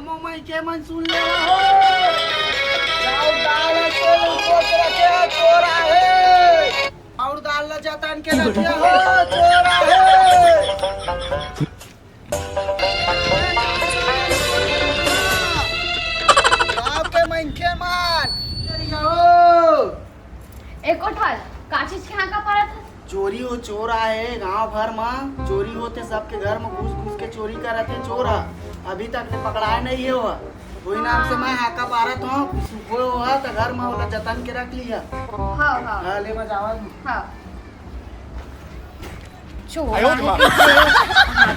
अम्मो मैं के मन सुन ले हो जाओ दाल को ऊपर रखे हो चोरा है और दाल ल जतन के रखिया हो चोरा है आपके मन के मान हो एक उठल का चीज के यहाँ का पड़ा था चोरी हो चोर आए गांव भर में चोरी होते सबके घर में घुस घुस के चोरी करते चोर अभी तक ने पकड़ाए नहीं है वही नाम से मैं हाका पारत हूँ सुखो हुआ तो घर में वाला जतन के रख लिया हाँ हाँ ले बजावा हाँ चोर हाथ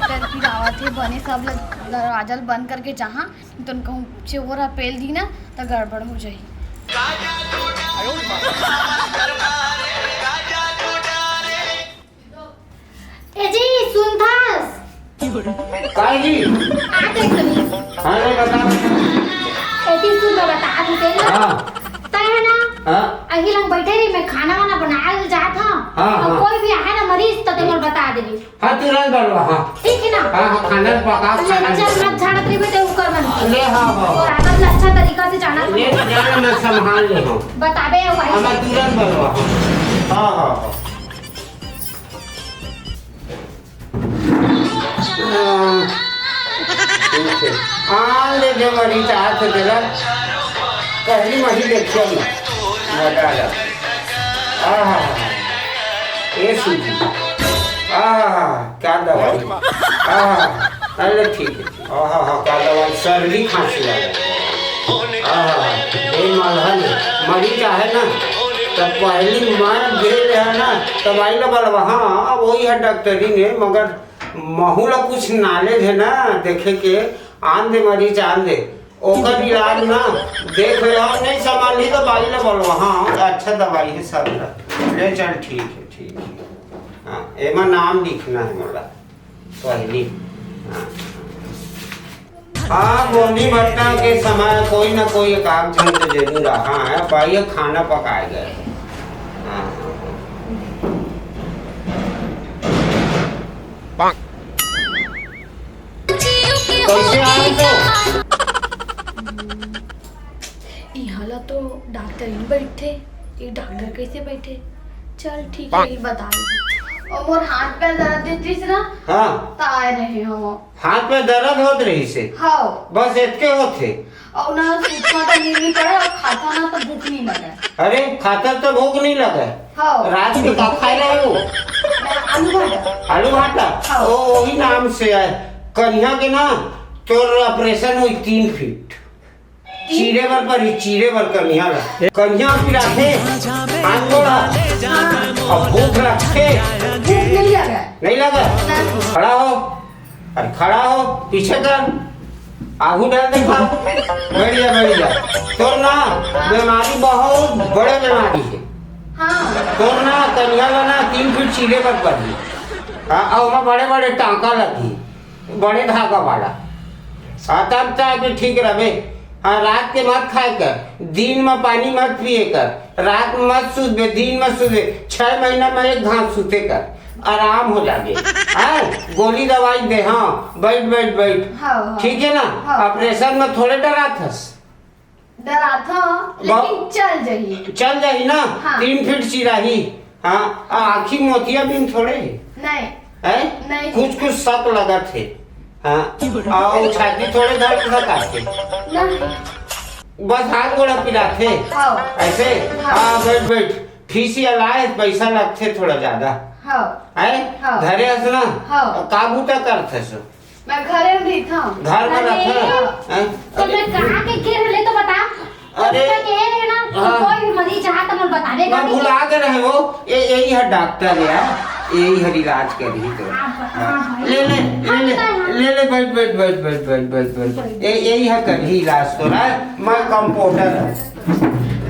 पैर की रावत है बने सब दरवाजा बंद करके जहाँ तो कहूँ चोर पेल दी ना तो गड़बड़ हो जाए ए जी सुनथास काय जी आते सुनी हां रे बता एती सुन बता देते ना हां तय है ना हां अही लंग बैठे रही मैं खाना वाना बनाए जात हां हाँ। कोई भी आए ना मरीज तो तुम बता देबी हां तुरंत बलवा हां ठीक है ना हां खाना पका खाना चल मत झाड़त रही बेटे ऊपर बन ले हां और आदत अच्छा तरीका से जाना ले जाना मैं संभाल ले हूं बताबे वही हम तुरंत बलवा हां हां ले जो मरीज हाथ देला पहली मही देखिए मजा आया आहा ये सूजी आहा क्या दवाई आहा अरे ठीक है आहा क्या दवाई सर्दी खांसी वाला आहा ये मलहन मरीज है ना तब पहली मर गए है ना तब आई लबल हाँ वही है डॉक्टरी ने मगर महूला कुछ नॉलेज है ना देखे के आन दे मरीज आन दे ओकर इलाज ना देख ले और नहीं संभाल ली तो बाई ले बोलो हाँ अच्छा दवाई है सब ले चल ठीक है हाँ एमा नाम लिखना है मोला पहली हाँ बोली मरता के समय कोई ना कोई काम चल तो जरूर रहा है भाई खाना पकाए गए हाँ कैसे आए तो यहाँ तो डॉक्टर ही बैठे ये डॉक्टर कैसे बैठे चल ठीक है बता और मोर हाथ पैर दर्द देती से ना हाँ तो आए रहे हो हाथ में दर्द होत रही से हाँ बस इतके होते और ना सूखा तो नहीं पड़े और खाता ना तो भूख नहीं लगे अरे खाता तो भूख नहीं लगा हाँ रात में का खाए रहे हो आलू भाटा आलू भाटा हाँ। ओ वही नाम से है कन्या के ना तोर ऑपरेशन हुई 3 फीट चीरे बर कन्या कन्या फिर आते आंदोड़ा और भूख रखे भूख नहीं लगे नहीं लगा खड़ा हो अरे खड़ा हो पीछे कर आगू डाल दे बढ़िया तोर ना बीमारी बहुत बड़े बीमारी है हाँ तोर ना कन्या ना 3 फीट चीरे पर पड़ी हाँ और बड़े बड़े टाँका लगी बड़े धागा वाला तब तक ठीक रहे हाँ रात के मत खाए कर दिन में पानी मत पिए कर रात में मत सूते दिन में सूते 6 महीना में एक घास सूते कर आराम हो जाए गोली दवाई दे हाँ बैठ हाँ, ठीक है ना हाँ, ऑपरेशन में थोड़े डरा था लेकिन चल जाही ना हाँ। 3 फीट चिराही हाँ आखिर मोतिया बिन थोड़े नहीं है नहीं कुछ शक लगा थे हाँ और छाती थोड़े दर्द काटे नहीं बस हाथ गोड़ा पिलाते हाँ। ऐसे हाँ बैठ फीस या लाए पैसा लगते थोड़ा ज्यादा हाँ है हाँ। घरे हंसना हाँ। काबू तक करते सो मैं घरे में थी था घर में रखे तो मैं कहां के घेर ले तो बता अरे कह रहे ना हाँ। कोई भी मरीज चाहा तो मैं बता देगा मैं भुला के रहे हो यही है डॉक्टर यार यही हर इलाज करी तो ले बैठ यही है करी इलाज तो ना मैं कंपाउंडर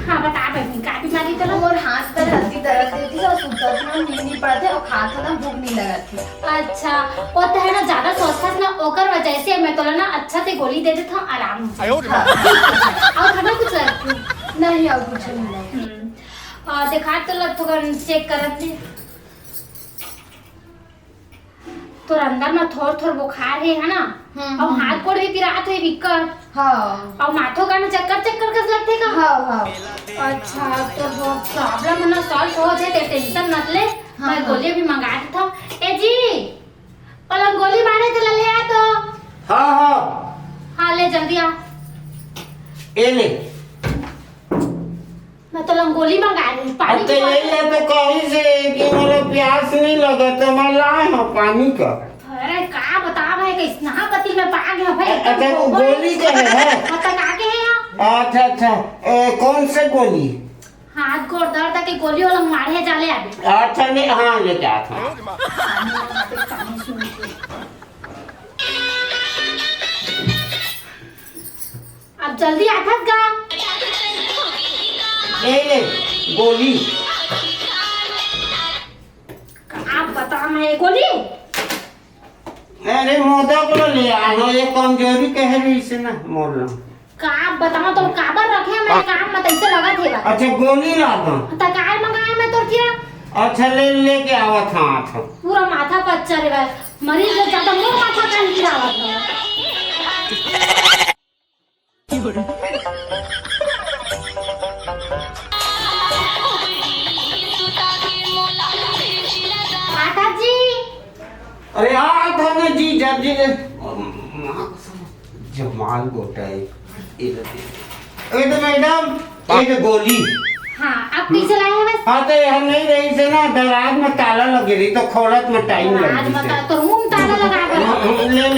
हां बता बहनी का बीमारी चलो और हाथ पैर हल्दी दर्द देती है और सुतत ना नींद नहीं पड़ते और खाता ना भूख नहीं लगती अच्छा वो तो है ना ज्यादा सोचता ना ओकर वजह से मैं तो ना अच्छा से गोली दे देता हूं आराम से और खाना कुछ लगती नहीं और कुछ नहीं देखा तो लग तो चेक करत दे तो अंदर में थोड़ बुखार है ना और हाथ गोड़ भी पिरात है विकट हाँ और माथो का चक्कर चक्कर कस लगते का हाँ हाँ अच्छा तो वो प्रॉब्लम है ना सॉल्व हो जाए ते टेंशन मत ले मैं गोली भी मंगा देता हूँ ए जी पलंग गोली मारे तो ले आ तो हाँ हाँ हाँ ले जल्दी आ ये ले। मैं तो लंगोली मंगा रही हूँ पानी अब तो यही है तो कहीं से कि मेरे प्यास नहीं लगा तो मैं लाए हूँ पानी का। अरे का बता भाई कितना पति में पा गया भाई अच्छा वो गोली के है? मतलब आगे है यहाँ अच्छा अच्छा कौन से गोली? हाथ गोड़ दर्द की गोली वाला मारे जाले अभी अच्छा नहीं हाँ लेके आता हूँ। अब जल्दी आता गा ये ले गोली। आप बता मैं गोली अरे मोदा को ले आया हूँ ये कमजोरी कह रही से ना मोड़ना। का आप बताओ तो काबर रखे मैं काम मत ऐसे लगा थे अच्छा गोली ला दो। तकार मंगाया मैं तो क्या अच्छा लेके आवा था पूरा माथा पच्चा रे भाई मरीज लोग ज्यादा मोर माथा का नहीं गिरावत है माता जी अरे हाँ था ना जी जब जी जमाल गोटा है ये तो मैडम एक गोली। हाँ आप पीछे लाए हैं बस हाँ तो यह नहीं रही से ना दराज में ताला लगी रही तो खोलत में टाइम आज लगी बता तो मुंह में ताला लगा कर ले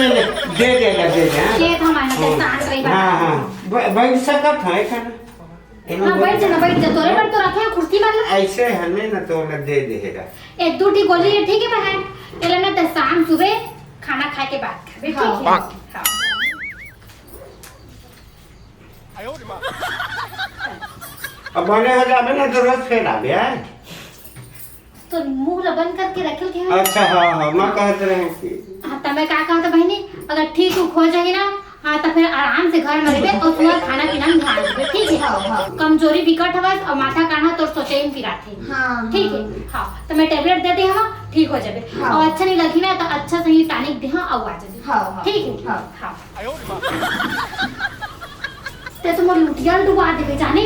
दे दे खेत हमारे से सांस रही हाँ बात हाँ बैठ सकत है खाना हाँ बैठ जा बैठ जा तोरे पर तो रखे हैं कुर्सी पर ऐसे हमें ना तो ना दे देगा एक दो टी गोली है ठीक है बहन चलो ना तो शाम सुबह खाना खा के बाद खाबे ठीक है हाँ अब बने हो जाबे ना तो रोज फिर आबे है। तो मुंह बंद करके रखल के अच्छा हाँ हाँ मैं कहते रहे कि हाँ तब मैं क्या कहता बहनी अगर ठीक हो जाएगी ना हाँ तो फिर आराम से घर में रहे और सुबह खाना पीना में ध्यान रखे ठीक है हाँ कमजोरी बिकट हवा और माथा काढ़ा तो सोचे ही पिराते हाँ ठीक है हाँ तो मैं टेबलेट दे दी हम ठीक हो जाए हाँ। और अच्छा नहीं लगी ना तो अच्छा से ही टॉनिक दे हाँ और आ जाए हाँ ठीक है हाँ हाँ ते तुम लुटिया डुबा देबे जाने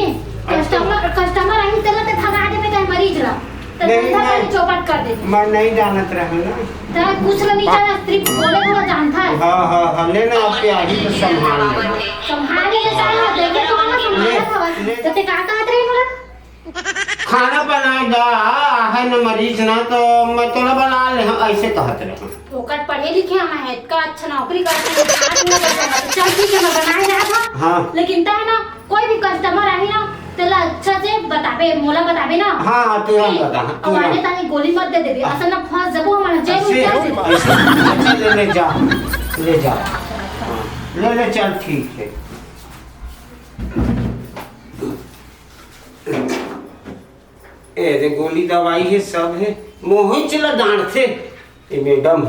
कस्टमर आई चला ते भगा देबे चाहे मरीज ला तो नहीं, धंधा नहीं। पानी चौपट कर दे मैं नहीं जानत रहा ना। तो कुछ नहीं जाना सिर्फ बोले थोड़ा जानता है हाँ हाँ हमने ना आपके आगे तो संभाल लिया। संभाल के सारा देखे तो ना संभाला था बस तो ते का कहत रही बोला खाना बनाएगा है ना मरीज ना तो मैं थोड़ा बना ले ऐसे कहते रहे। फोकट पढ़े लिखे हम है का अच्छा नौकरी करते हैं चल ठीक है मैं बनाए रहा था हाँ लेकिन ता है ना कोई भी कस्टमर आई ना तेला अच्छा से बताबे मोला बताबे ना हाँ तुरंत बता और आने तानी गोली मत दे देबे असल ना फंस जबो हमारा जेल में चल ऐसे ले जा ले जा हाँ, ले चल ठीक है। ए गोली दवाई है सब है मोहित चला डांट से ये मैडम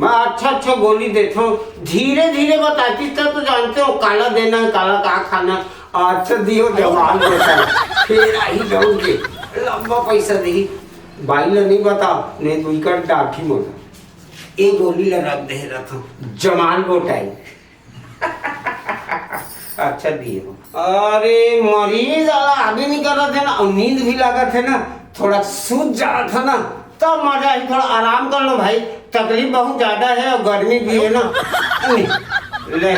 मैं अच्छा गोली देता हूँ धीरे धीरे बताती था तो जानते हो काला देना है काला का खाना अच्छा दियो जवान देता फिर आई जाऊंगे लंबा पैसा दी भाई ने नहीं बता नहीं तो इकर डाठी मोटा ये गोली लगा दे रहा था जमाल गोटाई अच्छा दिए अरे मरीज आगे नहीं कर रहा था ना नींद भी लगा था ना थोड़ा सूझ जा रहा था ना तब मजा आई थोड़ा आराम कर लो भाई तकलीफ बहुत ज्यादा है और गर्मी भी है ना ले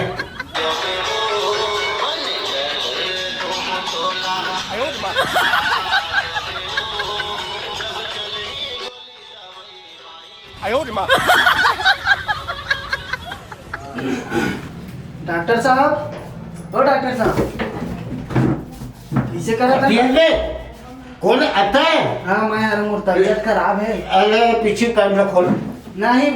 डॉक्टर साहब ओ डॉक्टर साहब किसे करा था ले कौन आता है हाँ मैं यार मोर तबीयत खराब है अरे पीछे पैर खोल नहीं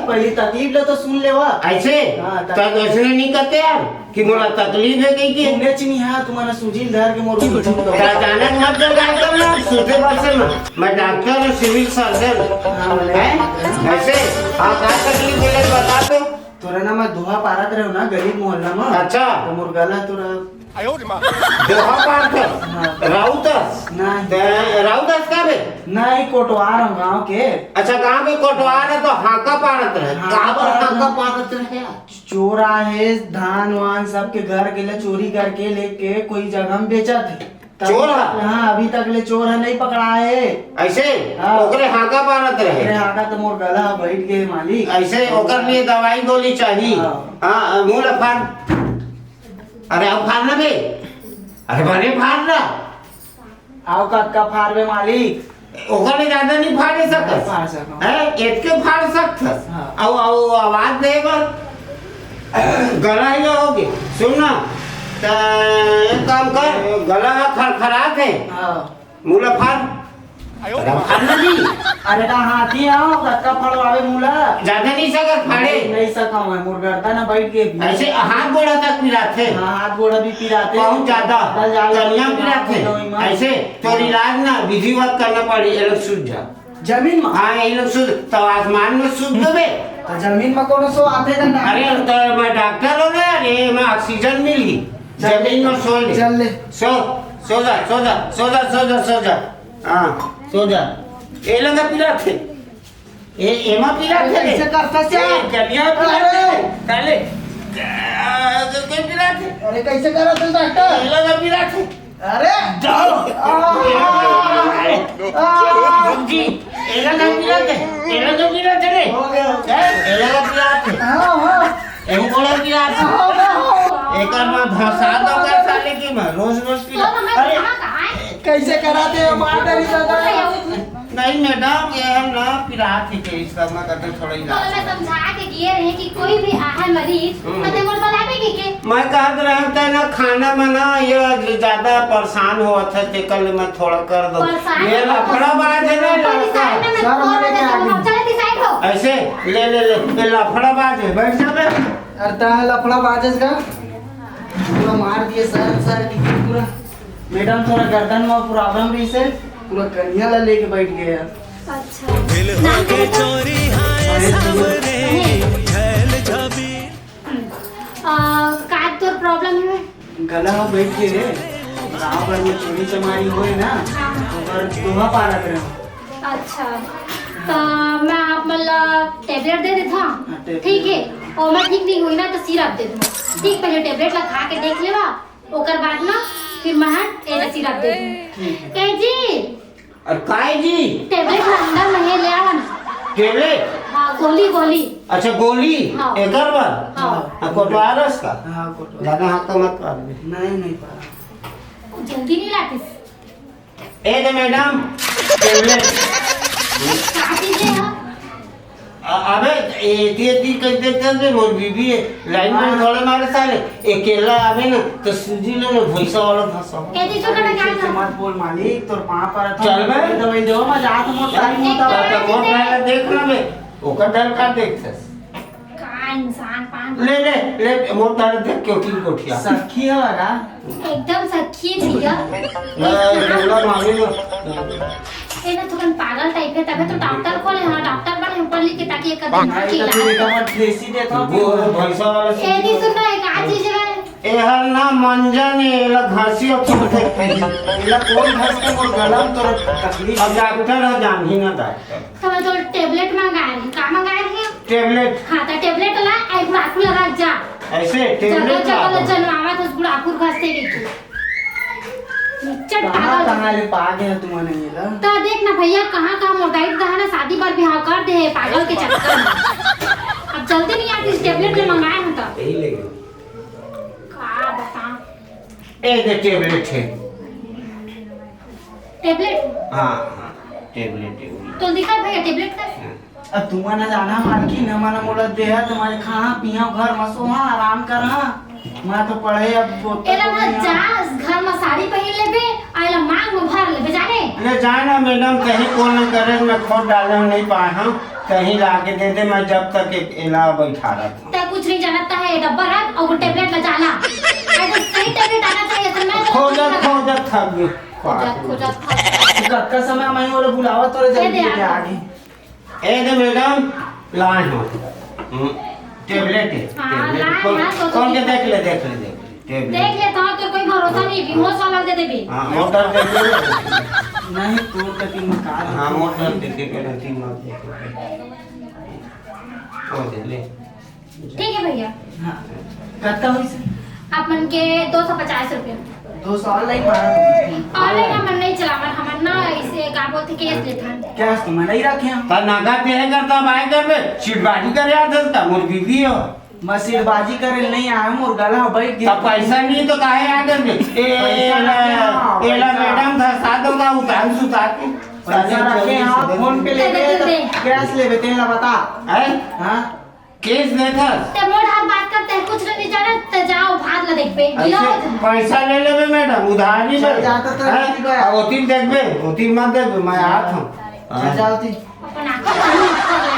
पहली तकलीफ ले तो सुन ले वा ऐसे हाँ, तब ऐसे नहीं करते यार कि मोला तकलीफ है कहीं की तुमने चिनी है तुम्हारा सुजील धर के मोर अचानक मत जगाए करना सोचे बात से ना मैं डॉक्टर और सिविल सर्जन है ऐसे हाँ क्या तकलीफ है बता दो तोरा ना मैं दोहा पारत रहो ना गरीब मोहल्ला में अच्छा तो मोर गला तोरा दोहा पार कर राउतस राउतस का बे नहीं कोटवार हम गांव के अच्छा गांव के कोटवार है तो हाका पारत रहे हाँ, काबर हाँ, हाका पारत रहे चोर आए धान वान सबके घर के लिए चोरी करके लेके कोई जगह में बेचा थे। चोर है? हाँ अभी तक ले चोर है नहीं पकड़ा है। ऐसे हाँ। ओकरे हाका पारत अरे रहे आगा तो मोर गला बैठ गए मालिक। ऐसे ओकर लिए दवाई गोली चाहिए। हाँ। हाँ मुंह ला फाड़। अरे अब फाड़ना बे। अरे बने फाड़ना। आओ कक्का फाड़वे मालिक। ओकर ले ज्यादा नहीं फाड़े सकत। फाड़ सको। है एतके फाड़ सकत। हाँ। आओ आवाज दे बर गला ही होगे। सुन ना तो एक काम कर गला खरखरात है हाँ। मुंह ला फाड़। अरे फाड़ना जी। अरे का हाथी आओ कक्का फड़वावे मुला। ज्यादा नहीं सकत फाड़े। नहीं सका मैं मोर गर्दा ना बैठ गए। ऐसे हाथ गोड़ा तक पिराते। हाँ हाथ गोड़ा भी पिराते। बहुत ज्यादा कन्या पिराते। ऐसे तो इलाज ना विधिवत करना पड़ी ये लोग सूझ जा। जमीन में। हाँ ये लोग सूझ तो आसमान में सूझ देवे। तो जमीन में कोनो सो आते का। अरे तो मैं डॉक्टर हो गया। अरे मैं ऑक्सीजन मिली जमीन में सो ले। चल ले। सो जा हाँ सो जा। ये लगा पिराते ये एमा पिराते कैसे करता से? कन्या पिराते काले के पिराते। अरे कैसे करा तुम डॉक्टर? ये लगा पिराते। अरे जाओ। जी एला ना पिराते रे हो गया। एला का पिराते हाँ हाँ। एहू बोला पिराते एकर में धसा दो कर साले की मैं रोज तो पिरा। हमें अरे कहाँ कहाँ है? कैसे कराते हो मार नहीं सकता। नहीं मैडम ये हम ना पिराते के इस सब में करते थोड़ा तो इलाज। मैं समझा के किए रहे कि कोई भी आए मरीज तो ते मोर बुलावे के मैं कहत रहता ना खाना में ना ये ज्यादा परेशान हुआ था ते कल मैं थोड़ा कर दो ये लफड़ा बाज है ना लड़का सर, मैंने क्या आगे? चले दी साइड हो। ऐसे ले ये लफड़ा बाज है बैठ जा बे। करता है लफड़ा बाजेस का पूरा मार दिए सर पूरा। मैडम थोड़ा गर्दन में प्रॉब्लम भी से पूरा कन्या ला लेके बैठ गया। अच्छा दिल हो के चोरी हाय सावरे झल झबी का तोर प्रॉब्लम है? गला में बैठ गए गाँव भर में चोरी चमारी हुए ना और दोहा पारत रहे। अच्छा तो मैं आप मतलब टेबलेट दे देता हूँ टेबलेट। ठीक है और मैं ठीक नहीं हुई ना तो सिरप दे दूँ ठीक। पहले टेबलेट ला खा के देख लेवा ओकर बाद ना फिर मैं ए सिरप दे दूँ। ए जी और काय जी टेबलेट ला अंदर में ले आवा ना। टेबलेट हाँ गोली अच्छा गोली हाँ। एकर बार हाँ। कोटवारस का हाँ कोटवा। ज्यादा हाथ तो मत कर दे। नहीं पारा। जल्दी नहीं लाते ए दे मैडम टेबलेट का चीजें है? अबे ये कैसे दे मोर बीबी लाइन में थोड़े मारे साले अकेला आवे ना तो सूजी ले ना भैसा वाला फंसा। ए जी छोटा ऐसे क्या मत बोल मालिक तोर पाँव पर चल बे। दवाई दो मैं जात मोर टाइम होता तो मोर वाला देख ना बे ओकर डर का देखथस। का इंसान पान ले मोर तार देख क्यों की कोठिया सखी है लगा। एकदम सखी भैया मैं मांगे ए ना थोड़ा पागल टाइप है तबे तो डॉक्टर खोले हाँ डॉक्टर बने ऊपर लिख के ताकि एक दिन नहीं की तो फिर इलाज। एक बार देसी देता वो हूँ। भैसा वाला ए दी सुन रहा है का चीज है? ए हर ना मंजन एला घासी और छूटे इला कोई घस के मोर गला में तोर तकलीफ। अब डॉक्टर है जान ही ना डॉक्टर तो मैं तो टेबलेट मंगाए हैं का मंगाए हैं? टेबलेट हाँ तो टेबलेट ला एक बुढ़ाकू लगा जा ऐसे जगह टेबलेट जगह ला जनवावा तो बुढ़ाकू घसते गई चट कहाँ पागल कहाँ ले पा गया तुमने ये ला। तो देख ना भैया कहाँ कहाँ मोटाई रहा ना शादी पर ब्याह कर दे है पागल के चक्कर में। अब जल्दी नहीं आती इस टेबलेट में मंगाए हैं तो यही ले का बता ए दे टेबलेट है टेबलेट हाँ टेबलेट तो दिखा भैया टेबलेट का अब तुम्हारा जाना मालकी न माना मोला दे है तुम्हारे खाना पिया घर मसो हाँ आराम कर हाँ मैं तो पढ़े अब एला ना जा घर में साड़ी पहन लेबे आइला मांग में भर लेबे जाने ले जाना मैडम कहीं कौन न करे मैं खोद डालने नहीं पाया हूँ कहीं लाके दे दे मैं जब तक इला बैठा रहा था तो कुछ नहीं जानता है डब्बा रख और वो टेबलेट ले जाना अगर सही टेबलेट आना चाहिए तो मैं खोजत थक गई खोजत कक्का समय मैं बोले बुलावा तोरे दे जल्दी दे दे आगे। ए दे मैडम लाए हो टेबलेट है हाँ, टेबलेट लाए खोल हैं, तो खोल के तो देख ले टेबलेट देख लेता हूँ तो कोई भरोसा नहीं बेहोश वाला दे देबे हाँ मोटर देख ले नहीं तोर कटिंग में का हाँ मोटर देखे के रहती मत देखे ओ दे ले ठीक है भैया। हाँ कितना हुई से अपन के 250 रुपया। 200 ऑनलाइन मारा ऑनलाइन हमन नहीं चलावन, हमन ना इसे का बोलते केस लेथन। क्या तुम नहीं रखे हम ता नागा पे है करता बाय कर बे चिटबाजी कर यार दलता मोर बीवी हो मसीरबाजी करे नहीं आया मोर गला बैठ गया तब पैसा नहीं तो काहे आ गए एला मैडम था साथ होगा उतार सुतार के पैसा रखे हाँ फोन पे ले गए कैश ले बेटे ला बता है हाँ केस नहीं था ते मोड़ हाथ बात करते हैं, कुछ नहीं जाने तो जाओ भात ला देख पे गिला हो ऐसे पैसा ले लेबे मैडम उधार नहीं चल जाता तो ठीक है। ओतिन देखबे ओतिन मत देबे मैं आत हूं चल जाओ ती अपन आंखों पानी कर ले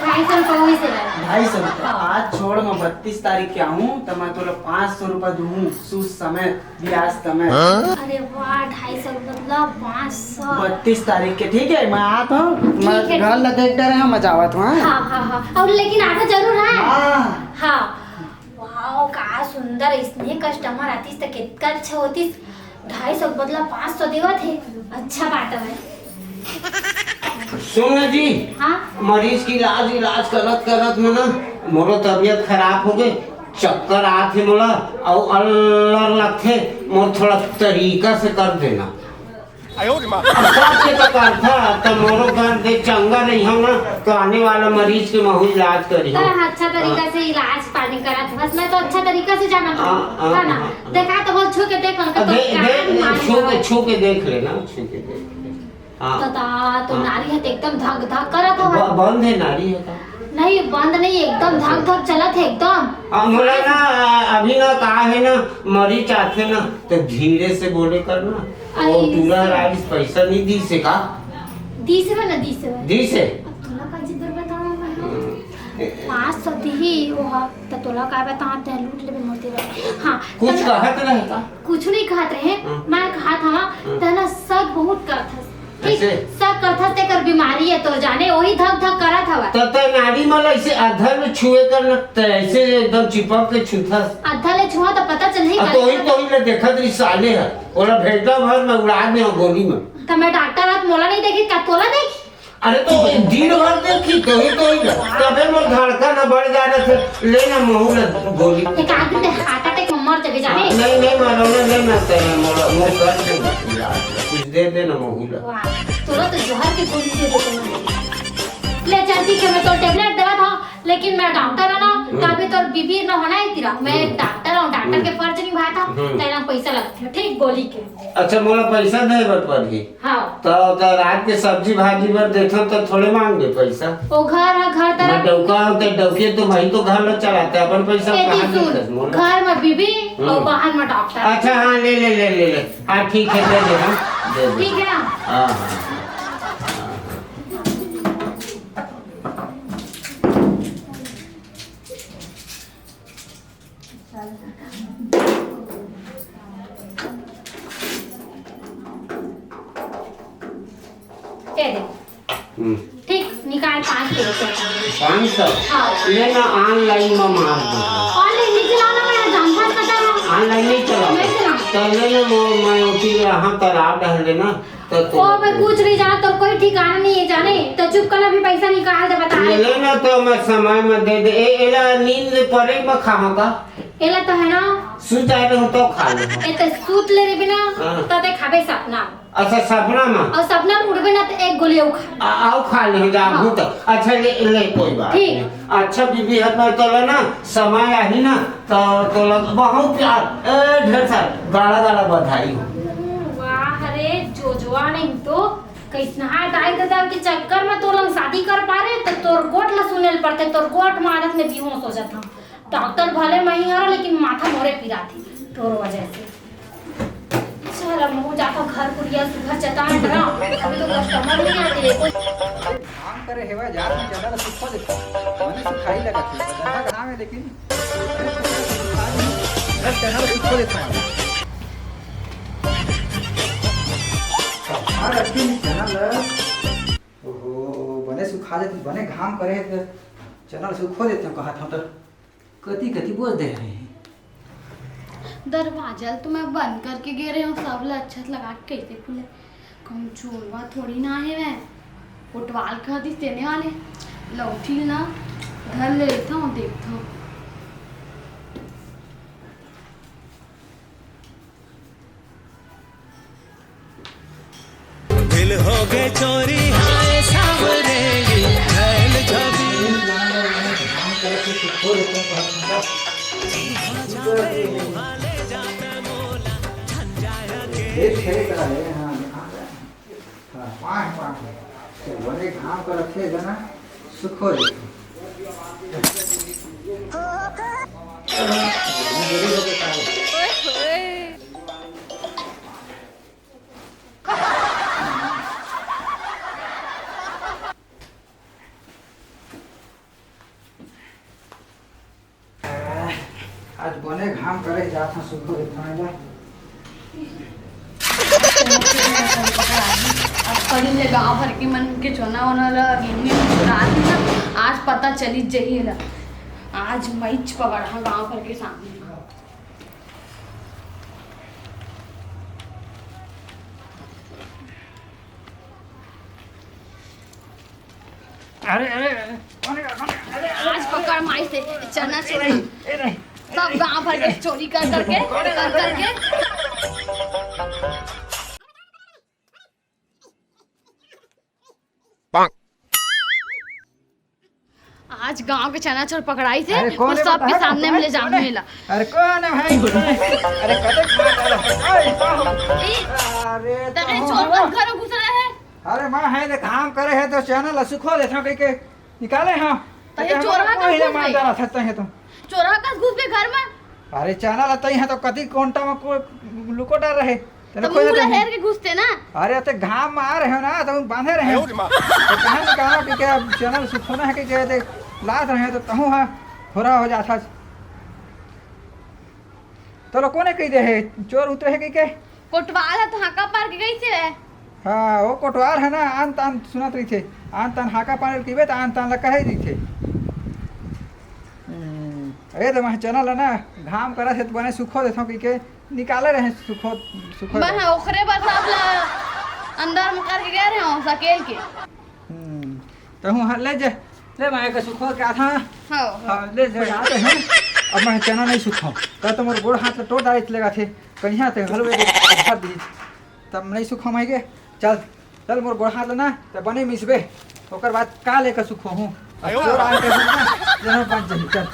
250 रुपया वही से ले 250 रुपया आज छोड़ मैं 32 तारीख के आऊँ तो मैं तुला 500 रुपया दूँ सूद समेत ब्याज समेत अरे वाह 250 मतलब 500। 32 तारीख के ठीक है मैं आता हूँ मैं ठीक है। घर ला देख डरे हम मचावत हूँ हाँ हाँ हाँ और लेकिन आधा जरूर है। हाँ हाँ वाह का सुंदर इसने कस्टमर आतीस तो कितना अच्छा होतीस 250 बदला 500 देवत है अच्छा बात है। सुन जी हाँ मरीज की इलाज करत करत में ना मोरो तबीयत खराब हो गई चक्कर आथे मोला और अल्लर लगथे मोर थोड़ा तरीका से कर देना सबसे तो करथा तो मोरो घर दे चंगा नहीं हम ना तो आने वाला मरीज के महू इलाज करी तो अच्छा तरीका से इलाज पानी करा था बस मैं तो अच्छा तरीका से जाना था ना देखा तो बोल छू के देख अंकल तो छू के देख लेना छू के देख ले हाँ तो नारी है एकदम धक धक करा था बंद है नारी है का नहीं बंद नहीं एकदम धक धक चला था एकदम। मोला ना अभी ना कहा है ना मरीज आते ना तो धीरे से बोले करना वो पूरा राइस पैसा नहीं दी से का दी से ना दी से दी से अब तोला का जिक्र बताऊं मैं 500 दी वो तो तोला का बताते हैं लूट लेबे मोती रहे। हाँ कुछ कहत रहे का कुछ नहीं कहत रहे मैं कहा था तना सब बहुत करत ठीक ऐसे? सब करत ते कर बीमारी है तो जाने वही धक धक करत हवा तो नारी मला ऐसे अधर में छुए करना तो ऐसे एकदम चिपक के छूथा अद्धा ले छुआ तो पता चल नहीं तो ही ले देखत रही साले है ओला भेटा भर में उड़ा दे गोली में तो मैं डॉक्टर रात मोला नहीं देखी का तोला देखी अरे तो दिन भर देखी तो ही तबे मोर धड़कन बढ़ जा रहे थे लेना महू गोली एक आदमी ते हार्ट अटैक में मर जावे जाने नहीं मरोना नहीं मरते हैं मोर कर दे कुछ दे देना महू ला वाह तोला तो जोहर की गोली दे देते ले चलती के मैं तो टेबलेट देवा था लेकिन मैं डॉक्टर है ना तभी तो बीबी ना होना है तेरा मैं डॉक्टर हूं डॉक्टर के फर्ज निभाया था तेरा पैसा लगते है ठीक गोली के अच्छा मोला पैसा दे बट पड़ी हां तो रात के सब्जी भाजी पर देखो तो थोड़े मांग दे पैसा ओ घर है घर तरह मैं डौका होते डौके तो भाई तो घर में चलाते अपन पैसा कहां देते मोला घर में बीबी और बाहर में डॉक्टर अच्छा हां ले हां ठीक है दे दे हम दे दे ठीक है ना हां ठीक निकाल 500 रुपया 500 हाँ। लेना ऑनलाइन में मार दो ऑनलाइन नहीं चलाना मैं जानता पता ना ऑनलाइन नहीं चला नहीं चला तो ले मैं उसी यहाँ करा डाल देना तो ओ मैं पूछ रही जाना तो कोई ठिकाना नहीं है जाने तो चुप कर अभी पैसा निकाल दे बता ले लेना तो मैं समय में दे दे एला नींद पड़े में खामा का एला तो है ना सूत आए हो तो खा ले ए तो सूत ले रे बिना हाँ। तो ते खाबे सपना अच्छा सपना में और सपना में उड़बे ना तो एक गोली और खा आओ खा ले जागू तो अच्छा ले कोई बात ठीक। नहीं अच्छा बीबी हाथ में तो ना समय आई ना तो बहुत प्यार ढेर सारा गाड़ा गाड़ा बधाई हो वाह अरे जोजवा नहीं तो कैसना दाई दादा के चक्कर में तो लोग शादी कर पा रहे तो तोर गोट ला सुनेल पड़ते तोर गोट मारत में बेहोश हो जाता डॉक्टर भले नहीं आ रहा लेकिन माथा मोरे पिरा थी तोर वजह से चल अब मुझे जाकर घर पुरिया सुबह चटान डरा अभी तो कस्टमर नहीं आते कोई काम करे हेवा जा रहा ज्यादा सुख हो देता मैंने सिखाई लगा थी ज्यादा काम है लेकिन ज्यादा सुख हो देता हां रखी चैनल ओहो बने सुखा देते बने घाम करे तो चैनल सुख हो देते कहा था तो कति कति बोल दे रहे हैं दरवाजा तो मैं बंद करके गे रही हूँ सब ला अच्छा लगा के कैसे खुले कौन चोरवा थोड़ी ना है मैं फुटवाल का दी देने वाले लौठी ना घर ले लेता हूँ देखता हूँ हो गए चोरी हाय सावरे झैल छवि काम करे थे सुखो देते हैं ये खेले करा है हाँ हाँ पाँच पाँच बने घाम कर रखे जना सुखो देते आज बने घाम करे जाता सुखो देता है अब कड़ी ले गाँव भर के मन के चोना वोना रात ना आज पता चली जाइए आज मैच पकड़ा गाँव भर के सामने। अरे अरे अरे आज पकड़ माई से चना चोरी सब गाँव भर के चोरी कर करके आज गांव के चना चोर पकड़ाई थे अरे कौन और है सबके बता, सामने में ले जाने मिला। अरे कौन है भाई अरे कते अरे तने चोर बन घर घुस रहे हैं अरे मां है तो काम करे है तो चैनल सुखो देता कह के निकाले हां तो ये चोरहा का घुस मार गई। डाला था है तो चोरहा का घुस गए घर में अरे चैनल तई है तो कति कोंटा में को लुको डाल रहे तो मुंह लहर के घुसते ना। अरे ते घाम में आ रहे हो ना तो बांधे रहे तो कहां निकाला कि क्या चैनल सुखोना है कि जे लाद रहे तो तहु हां थोड़ा हो जाता तो लोग कोने कही दे है चोर उतरे है कि के कोटवाल है तो हाका पार के गई थी रे। हाँ वो कोटवार है ना आन तान सुनत रही थे आन तान हाका पानी पीबे तो आन तान लगा ही रही थे अरे तो वहाँ चनल है ना घाम करा थे तो बने सुखो देता कि के निकाले रहे सुखो सुखो बस ओखरे बस आप अंदर में करके गए रहे हो सकेल के। तो हूँ ले जे ले मैं के सुखो क्या था हाँ हाँ ले जे आते हैं अब मैं चना नहीं सुखो कल तो मोर गोड़ हाथ टोट डाले चलेगा थे कहीं थे हलवे भर दी तब नहीं सुखो मैं के चल चल मोर गोड़ हाथ लेना तो बने मिसबे ओकर बाद का लेकर सुखो हूँ चोर आके ना जनो बन जाही चल